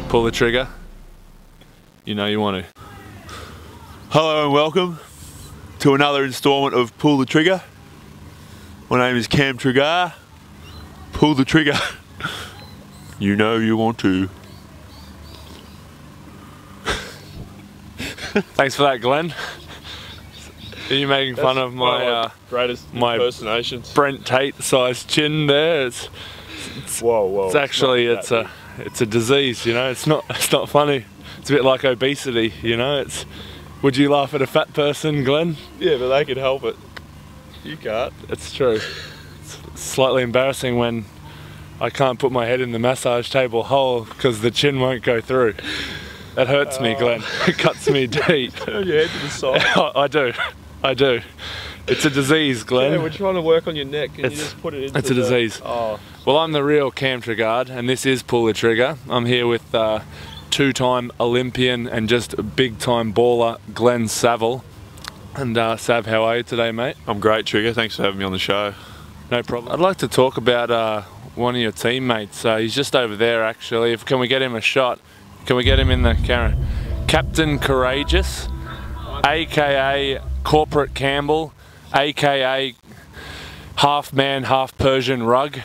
Pull the trigger. You know you want to. Hello and welcome to another instalment of Pull the Trigger. My name is Cam Trigger. Pull the trigger. You know you want to. Thanks for that, Glenn. Are you making fun of my greatest impersonations? Brent Tate-sized chin there? It's Whoa! It's actually it's a disease, you know. It's not funny. It's a bit like obesity, you know. Would you laugh at a fat person, Glenn? Yeah, but they can help it. You can't. It's true. It's slightly embarrassing when I can't put my head in the massage table hole because the chin won't go through. That hurts me, Glenn. It cuts me deep. Turn your head to the side. I do. It's a disease, Glenn. Yeah, we're trying to work on your neck and you just put it into It's a disease. Oh. Well, I'm the real Cam Trigard, and this is Pull the Trigger. I'm here with two-time Olympian and just a big-time baller, Glenn Saville. And Sav, how are you today, mate? I'm great, Trigger. Thanks for having me on the show. No problem. I'd like to talk about one of your teammates. He's just over there, actually. Can we get him a shot? Can we get him in the camera? Captain Courageous, aka Corporate Campbell, aka half man, half Persian rug.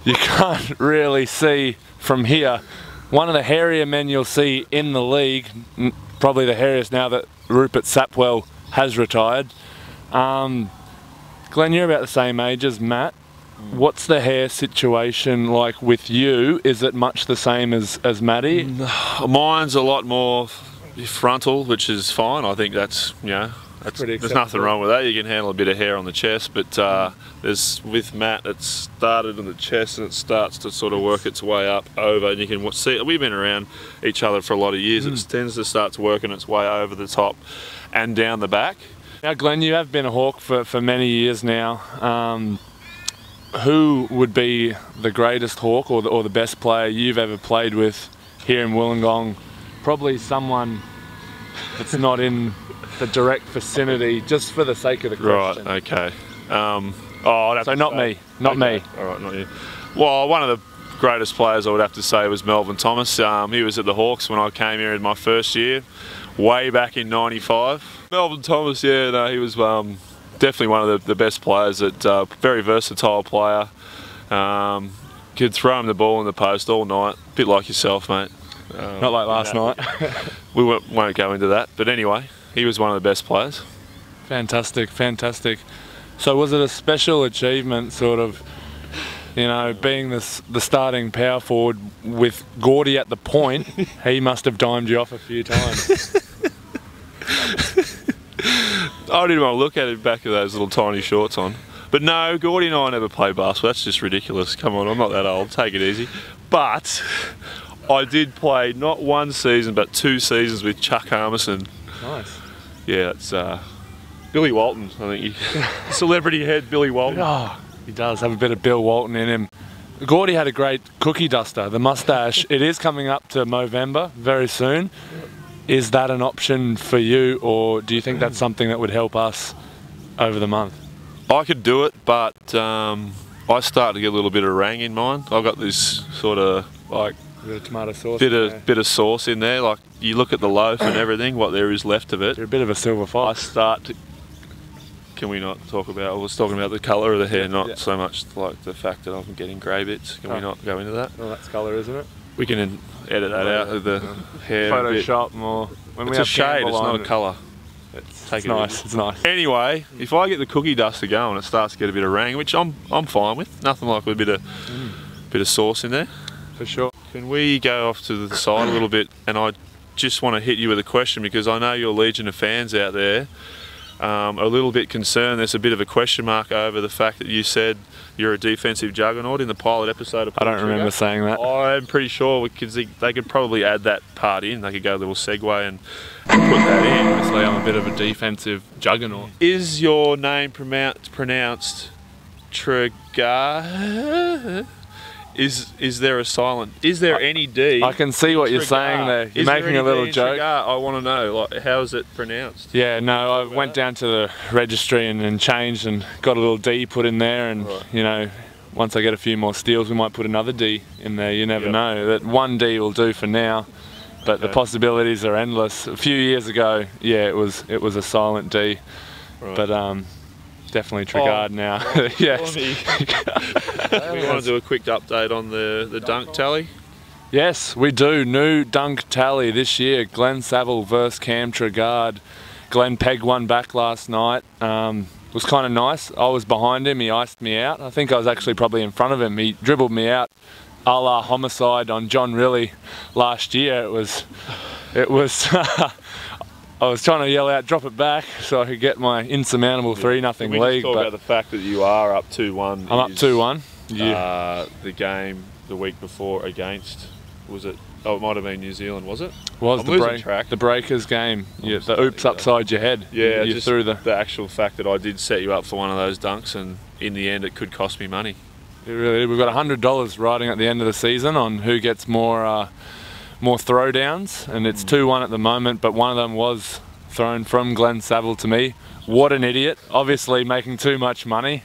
You can't really see from here. One of the hairier men you'll see in the league, probably the hairiest now that Rupert Sapwell has retired. Glenn, you're about the same age as Matt. What's the hair situation like with you? Is it much the same as Matty? Mine's a lot more frontal, which is fine. I think that's, you know, there's nothing wrong with that. You can handle a bit of hair on the chest, but with Matt, it started in the chest and it starts to sort of work its way up over, and you can see, we've been around each other for a lot of years. It tends to start working its way over the top and down the back. Now, Glenn, you have been a Hawk for many years now. Who would be the greatest Hawk or the best player you've ever played with here in Wollongong? Probably someone that's not in the direct vicinity, just for the sake of the question. Right, okay. So not me, not me. All right, not you. Well, one of the greatest players I would have to say was Melvin Thomas. He was at the Hawks when I came here in my first year, way back in '95. Melvin Thomas, yeah, no, he was definitely one of the best players. Very versatile player. Could throw him the ball in the post all night. A bit like yourself, mate. Not like last night. We won't go into that. But anyway, he was one of the best players. Fantastic, fantastic. So was it a special achievement, sort of, you know, being the starting power forward with Gordy at the point? He must have dimed you off a few times. I didn't want to look at him back with those little tiny shorts on. But no, Gordy and I never played basketball. That's just ridiculous. Come on, I'm not that old. Take it easy. But I did play not one season, but 2 seasons with Chuck Harmison. Nice. Yeah, it's Billy Walton, I think. Celebrity head Billy Walton. Oh, he does have a bit of Bill Walton in him. Gordy had a great cookie duster, the mustache. It is coming up to Movember very soon. Is that an option for you, or do you think that's something that would help us over the month? I could do it, but I start to get a little bit of rang in mine. I've got this sort of like a bit of tomato sauce, bit of sauce in there. Like you look at the loaf and everything, what there is left of it. You're a bit of a silver fox. I start to. Can we not talk about? I was talking about the colour of the hair, not so much like the fact that I'm getting grey bits. Can we not go into that? Well, that's colour, isn't it? We can edit that out of the hair. Photoshop more. When it's we have a shade. It's not a colour. It's nice. It's nice. Anyway, if I get the cookie duster going, it starts to get a bit of rang, which I'm fine with. Nothing like a bit of sauce in there. For sure. Can we go off to the side a little bit? And I just want to hit you with a question, because I know your legion of fans out there are a little bit concerned. There's a bit of a question mark over the fact that you said you're a defensive juggernaut in the pilot episode of I don't remember saying that. I'm pretty sure, because they could probably add that part in. They could go a little segue and put that in. Obviously, I'm a bit of a defensive juggernaut. Is your name pronounced Trigger? Is there a silent? Is there any D? I can see what you're saying there. You're making a little joke. I want to know, like, how is it pronounced? Yeah, no, I went down to the registry and changed and got a little D put in there, and you know, once I get a few more steals, we might put another D in there. You never know. That one D will do for now, but the possibilities are endless. A few years ago, yeah, it was a silent D, but definitely Trigard now. Yes. We want to do a quick update on the dunk tally. Yes, we do. New dunk tally this year. Glenn Saville versus Cam Trigard. Glenn pegged one back last night. It was kind of nice. I was behind him. He iced me out. I think I was actually probably in front of him. He dribbled me out, a la Homicide on John Riley last year. It was. I was trying to yell out, drop it back, so I could get my insurmountable 3-0 lead. We talk about the fact that you are up 2-1. I'm up 2-1. The game the week before against, was it? Oh, it might have been New Zealand, was it? Was the Breakers game? Yeah, the oops upside your head. Yeah, you just threw the actual fact that I did set you up for one of those dunks, and in the end, it could cost me money. It really did. We've got $100 riding at the end of the season on who gets more throwdowns, and it's 2-1 at the moment. But one of them was thrown from Glenn Saville to me. What an idiot! Obviously making too much money.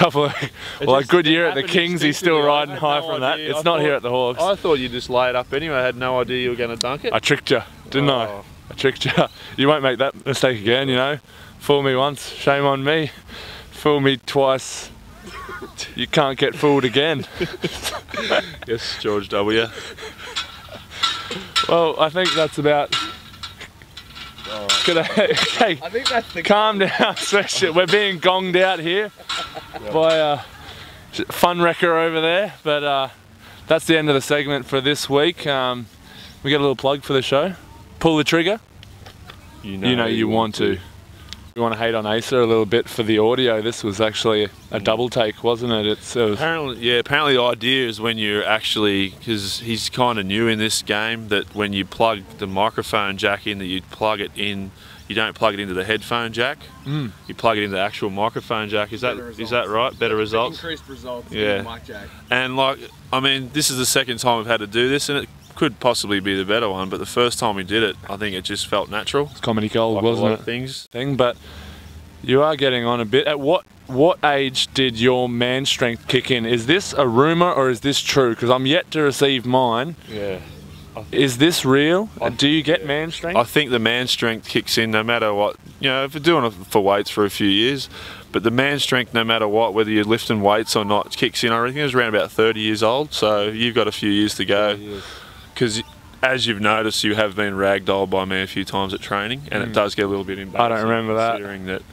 A good year at the Kings. He's still riding high from that. It's not here at the Hawks. I thought you'd just lay it up anyway. I had no idea you were going to dunk it. I tricked you, didn't I? I tricked you. You won't make that mistake again, you know. Fool me once, shame on me. Fool me twice, you can't get fooled again. Yes, George W. Well, I think that's about. Okay, I think that's the calm down, we're being gonged out here by Fun Wrecker over there, but that's the end of the segment for this week. We get a little plug for the show. Pull the trigger. You know you want to. We want to hate on Asa a little bit for the audio. This was actually a double take, wasn't it? Apparently the idea is when you're actually, because he's kind of new in this game, that when you plug the microphone jack in, that you plug it in, you don't plug it into the headphone jack. You plug it into the actual microphone jack. Is that right? Better results? Increased results. Yeah. In the mic jack. And I mean, this is the second time we've had to do this, and it could possibly be the better one, but the first time we did it, I think it just felt natural. It's comedy gold, like wasn't it? But you are getting on a bit. At what age did your man strength kick in? Is this a rumour or is this true? Because I'm yet to receive mine. Yeah. Is this real? Do you get man strength? I think the man strength kicks in no matter what. You know, if you're doing it for weights for a few years, but the man strength, no matter what, whether you're lifting weights or not, kicks in. I reckon it was around about 30 years old, so you've got a few years to go. Because as you've noticed, you have been ragdolled by me a few times at training, and it does get a little bit embarrassing. I don't remember that. Considering that,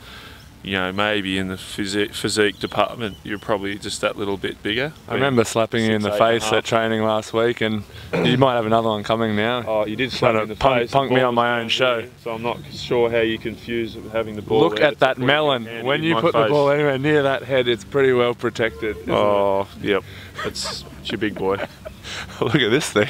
you know, maybe in the physique department, you're probably just that little bit bigger. I remember slapping you in the face at training last week, and you might have another one coming now. Oh, you did slap me in the face. Punk me on my own show. So I'm not sure how you confuse having the ball. Look at that melon. When you put the ball anywhere near that head, it's pretty well protected. Oh, yep. It's your big boy. Look at this thing.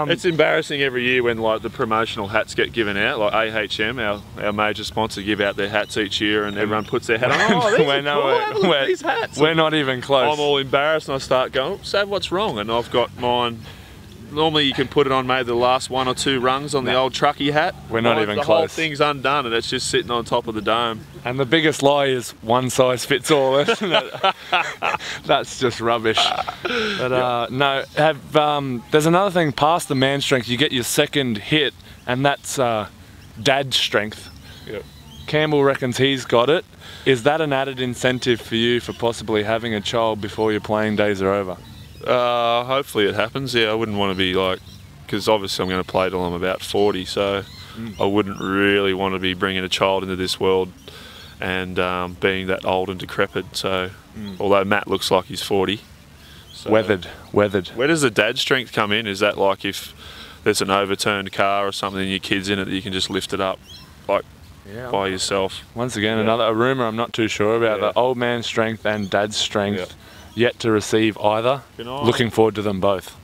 It's embarrassing every year when like the promotional hats get given out, like AHM, our major sponsor, give out their hats each year, and everyone puts their hat on. Oh, these hats. We're not even close. I'm all embarrassed, and I start going, Sav, what's wrong? And I've got mine. Normally you can put it on maybe the last 1 or 2 rungs on the old trucky hat. We're not even close. The whole thing's undone, and it's just sitting on top of the dome. And the biggest lie is one size fits all, isn't it? That's just rubbish. But no, there's another thing past the man strength. You get your second hit, and that's dad strength. Yep. Campbell reckons he's got it. Is that an added incentive for you for possibly having a child before your playing days are over? Hopefully it happens. Yeah, I wouldn't want to be like, because obviously I'm going to play till I'm about 40, so I wouldn't really want to be bringing a child into this world and being that old and decrepit. So, although Matt looks like he's 40. So, weathered. Where does the dad strength come in? Is that like if there's an overturned car or something and your kid's in it, that you can just lift it up like by yourself? Once again, a rumour I'm not too sure about. The old man strength and dad's strength. Yet to receive either. Looking forward to them both.